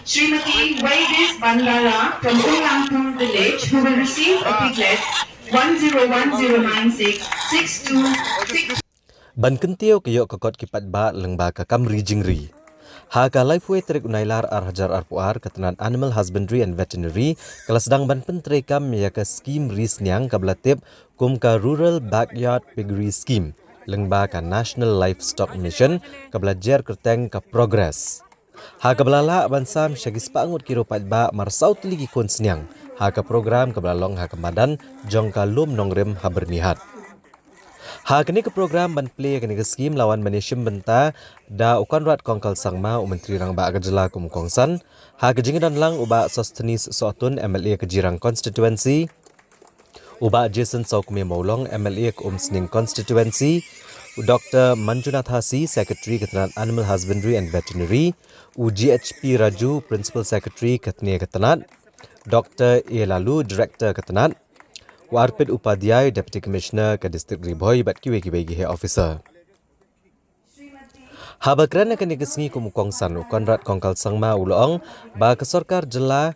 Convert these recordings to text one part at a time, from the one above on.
Srimati Vaidis Bandara from Ulangpur village, who will receive a piglet 10109662. Ban kentio kayok kokot kipat ba lengba kakam Ri Jingri. Haka laifue trek unailar arhajar arpuar ketenan Animal Husbandry and Veterinary kala sedang ban pentrekam ya ke skim risnyang kablatip kum ka Rural Backyard Piggery Scheme lengba ka National Livestock Mission kablajar kerteng ka progress. Haka belala bansam syagis pangut kiro patba marsau teligi kon senyang. Haka program kebelalong haka madan jong ka lum nongrim ha Byrnihat. Kini ke program ban play kini ke skim lawan manishim benta da ukan rat kongkal sangma menteri rang ba agajela kum kongsan ke jingan lang uba sostenis sotun MLA ke Jirang constituency uba Jason Saukme Maulong MLA ke Sning constituency Dr. Manjunath Hasi Secretary ketenan Animal Husbandry and Veterinary GHP Raju Principal Secretary ketenan Dr. A Lalu Director ketenan Warpid Upadhyay Deputy Commissioner ke Distrik Ri Bhoi bat kiwe-kiwe he officer. Habakran akan digesengi kumukongsan ukonrat kongkal sangma ulong ba ke sorkar jela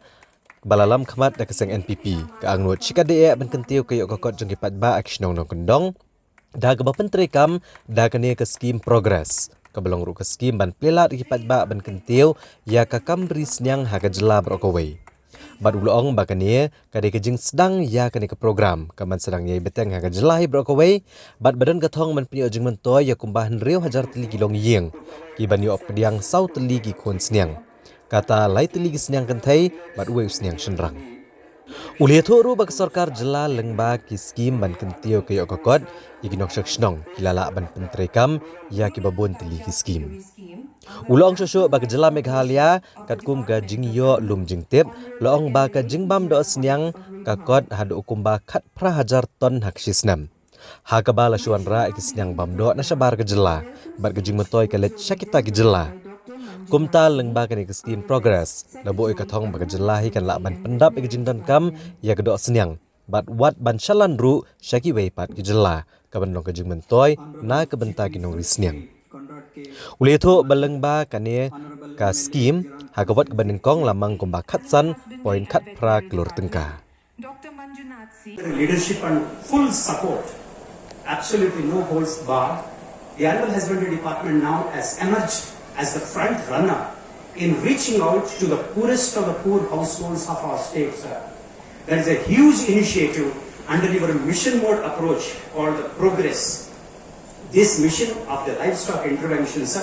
balalam khamat da keseng NPP ke angnut cikade ban kentiu ke kokot jengkipat ba aksnong nong kendong da ke bapentrekam da kene ke skim progress ke belong ru ke skim ban pelat kipat ba ban kentiu ya kakam risnyang ha ke jela brokaway. Bad ulong bakanie kade kejing sedang ya kene ke program kaman sedang ye beteng ha jelahi brokaway bad badan katong man pni jingmyntoi ya kumbahan riu hajar teligi longiing ki ban yo pediang sau teligi kon sniang kata lai teligi sniang kentai bad uwe sniang shenrang ulihat ru bak sarkar jela lengba ki skim ban kentio ke yo kokot iginok shnong kilala ban pentrekam ya ki babon teligi skim. Ulong shosho bak jela Meghalaya katkum ga jingyo lum jingtip loong ba ka jingbam do snyang kakot hadu ukumba khat pra hajar ton haksisnam. Ha kabala shuanra ikisnyang bamdo na sabar ka jela bat ka jingmyntoi kalet syakita ki jela. Kumta lengba kan ikiskim progress labo ikathong bak jela hi kan laban pendap ikijingdan kam ya kedok snyang bat wat ban shalan ru syaki wei pat ki jela kaban long ka jingmyntoi na kabenta kinong risnyang. Ulito balengba kane ka skim hakawat kebanengkong lamang kumba khatsan point khat pra klor tengka. Leadership and full support, absolutely no holds barred. The Animal Husbandry Department now has emerged as the front runner in reaching out to the poorest of the poor households of our state, sir. There is a huge initiative under your mission mode approach called the Progress. This mission of the livestock intervention, sir,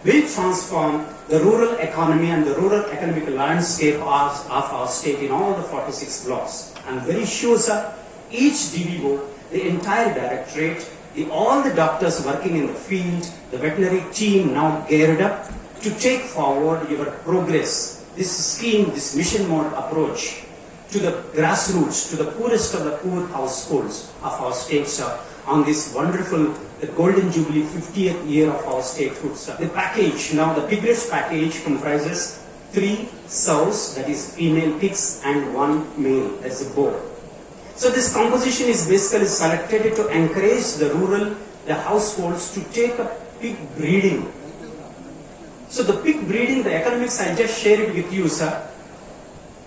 will transform the rural economy and the rural economic landscape of our state in all the 46 blocks. I'm very sure, sir, each DVO, the entire directorate, all the doctors working in the field, the veterinary team now geared up to take forward your progress, this scheme, this mission mode approach to the grassroots, to the poorest of the poor households of our state, sir, on this wonderful the Golden Jubilee 50th year of our statehood. The package, now the biggest package comprises 3 sows, that is female pigs, and 1 male, that's a boar. So this composition is basically selected to encourage the rural, the households to take up pig breeding. So the pig breeding, the economics I just shared with you, sir.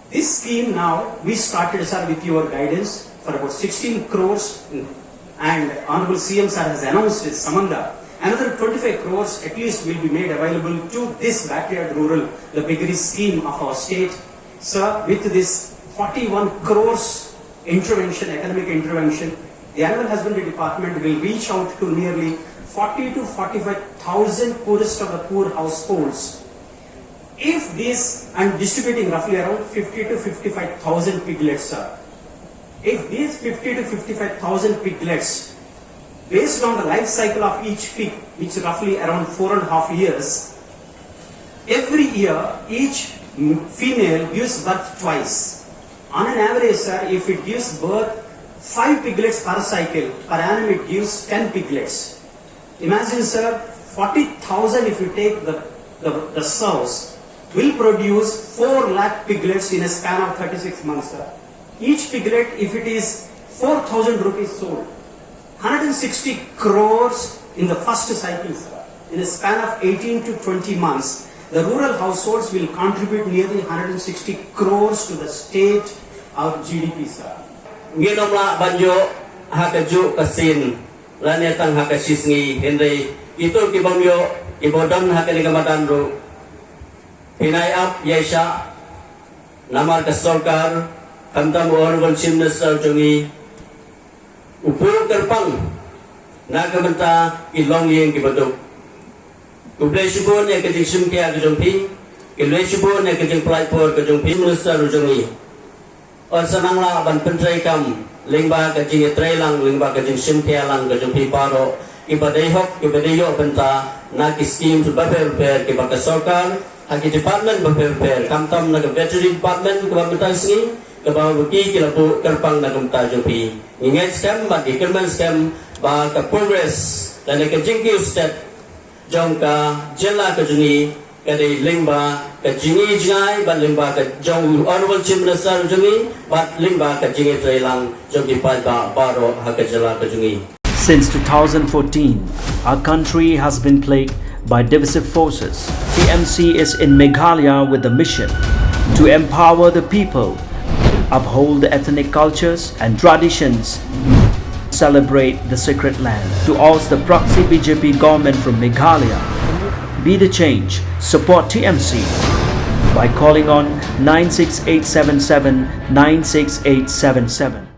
This scheme now, we started, sir, with your guidance for about 16 crores and Honorable CM sir has announced it, Samanda. Another 25 crores at least will be made available to this backyard rural, the piggery scheme of our state. Sir, with this 41 crores intervention, economic intervention, the Animal Husbandry Department will reach out to nearly 40 to 45,000 poorest of the poor households. If this, and distributing roughly around 50 to 55,000 piglets, sir. If these 50 to 55,000 piglets, based on the life cycle of each pig, which is roughly around 4.5 years, every year each female gives birth twice. On an average, sir, if it gives birth 5 piglets per cycle, per annum it gives 10 piglets. Imagine, sir, 40,000 if you take the sows, will produce 4 lakh piglets in a span of 36 months, sir. Each piglet, if it is 4,000 rupees sold, 160 crores in the first cycle, sir. In a span of 18 to 20 months, the rural households will contribute nearly 160 crores to the state of GDP, sir. Nginomla banjo hakaju kasin lane tang hakasisngi Henry itu kibamyo ibodon hakani kamatan ro hinay up yesha namar ka sarkar kamtam honorable chief minister jongi upur kerpang nakamanta ilongiing kibadok kublai shibon ya kajing simkia kajongpi kublai shibon ya kajing plaipor kajongpi minister jongi on sanangla ban pentrai kam lingba kajing trailang lingba kajing simkia lang kajong piparo ibadai hok ibadai yo benta na ki scheme to prepare ke baka sarkar haki department prepare kamtam na veterinary department ke baka singi ke bawah buki ke lapu kerpang na kumta jopi ingat scam ba dikerman scam ba ka progress dan ke jingki step jong ka jela kajungi kadi lingba ka jingi jingai ban lingba ka jong honorable chief minister jungi bat lingba ka jingi trailang jogi pada baro hakajala ka jungi. Since 2014, our country has been plagued by divisive forces. TMC is in Meghalaya with the mission to empower the people, uphold the ethnic cultures and traditions, celebrate the sacred land. To oust the proxy BJP government from Meghalaya, be the change, support TMC by calling on 96877 96877.